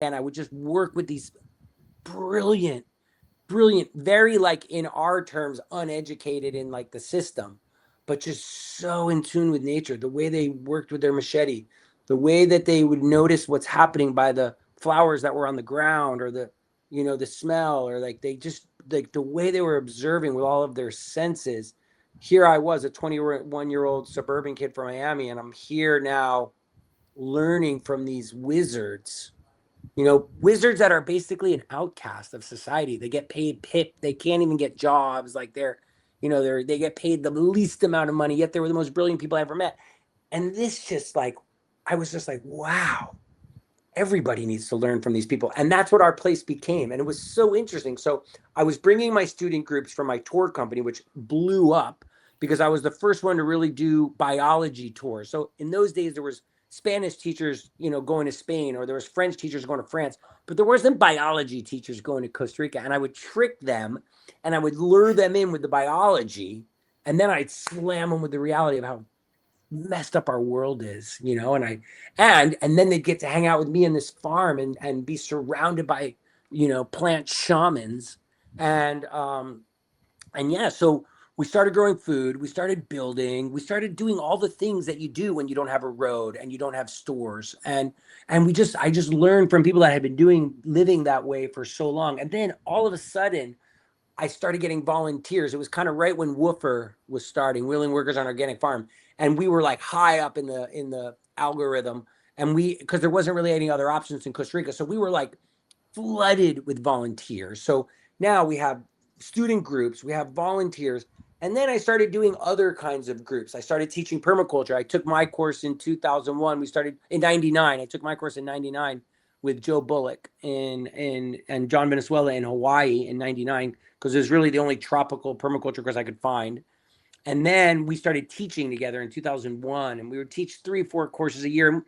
and I would just work with these brilliant, very like in our terms, uneducated in like the system, but just so in tune with nature. The way they worked with their machete, the way that they would notice what's happening by the flowers that were on the ground, or the smell, or like they just like the way they were observing with all of their senses. Here I was, a 21-year-old suburban kid from Miami, and I'm here now learning from these wizards, wizards that are basically an outcast of society. They get paid pip. They can't even get jobs. Like they get paid the least amount of money, yet they were the most brilliant people I ever met. And this just like, I was just like, wow, everybody needs to learn from these people. And that's what our place became. And it was so interesting. So I was bringing my student groups from my tour company, which blew up because I was the first one to really do biology tours. So in those days, there was Spanish teachers, going to Spain, or there was French teachers going to France, but there wasn't biology teachers going to Costa Rica. And I would trick them and I would lure them in with the biology. And then I'd slam them with the reality of how messed up our world is, and then they'd get to hang out with me in this farm and be surrounded by, plant shamans. And yeah, so we started growing food, we started building, we started doing all the things that you do when you don't have a road and you don't have stores. And I just learned from people that had been living that way for so long. And then all of a sudden I started getting volunteers. It was kind of right when Woofer was starting, Wheeling Workers on Organic Farm, and we were like high up in the algorithm, and because there wasn't really any other options in Costa Rica, so we were like flooded with volunteers. So now we have student groups, we have volunteers, and then I started doing other kinds of groups. I started teaching permaculture. I took my course in 2001. We started in 99. I took my course in 99 with Joe Bullock and John Venezuela in Hawaii in 99, because it was really the only tropical permaculture course I could find. And then we started teaching together in 2001, and we would teach 3 or 4 courses a year.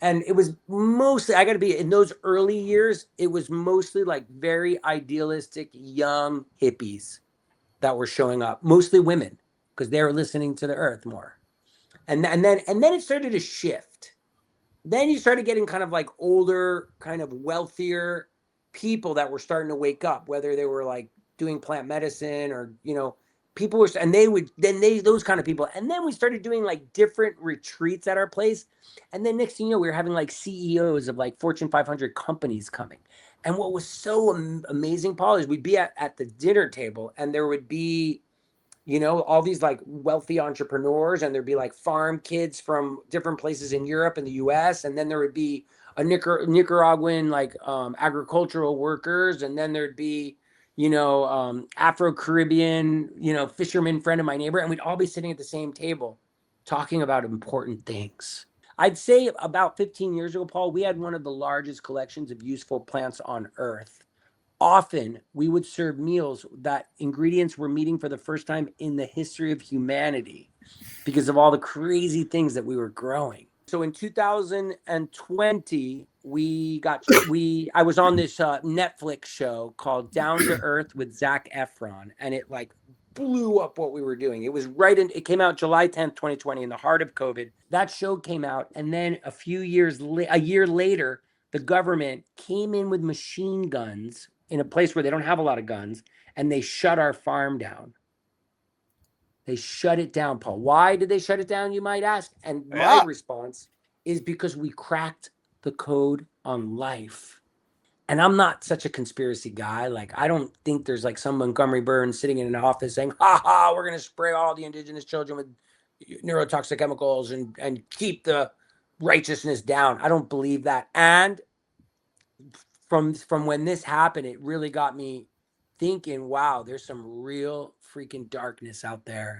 And it was mostly, I got to be, in those early years, it was mostly like very idealistic young hippies that were showing up, mostly women, because they were listening to the earth more. And then it started to shift. Then you started getting kind of like older, kind of wealthier people that were starting to wake up, whether they were like doing plant medicine, or people were, and they would, then they those kind of people. And then we started doing like different retreats at our place. And then next thing you know, we were having like CEOs of like Fortune 500 companies coming. And what was so amazing, Paul, is we'd be at the dinner table, and there would be, all these like wealthy entrepreneurs, and there'd be like farm kids from different places in Europe and the US. And then there would be a Nicaraguan, like agricultural workers. And then there'd be, Afro-Caribbean, fisherman friend of my neighbor. And we'd all be sitting at the same table talking about important things. I'd say about 15 years ago, Paul, we had one of the largest collections of useful plants on earth. Often we would serve meals that ingredients were meeting for the first time in the history of humanity because of all the crazy things that we were growing. So in 2020, I was on this Netflix show called Down to Earth with Zac Efron, and it like blew up what we were doing. It came out July 10th, 2020, in the heart of COVID. That show came out, and then a year later, the government came in with machine guns in a place where they don't have a lot of guns, and they shut our farm down. They shut it down, Paul. Why did they shut it down, you might ask? And my Yeah. response is because we cracked the code on life. And I'm not such a conspiracy guy. Like, I don't think there's like some Montgomery Burns sitting in an office saying, ha ha, we're going to spray all the indigenous children with neurotoxic chemicals and keep the righteousness down. I don't believe that. And from when this happened, it really got me thinking, wow, there's some real freaking darkness out there.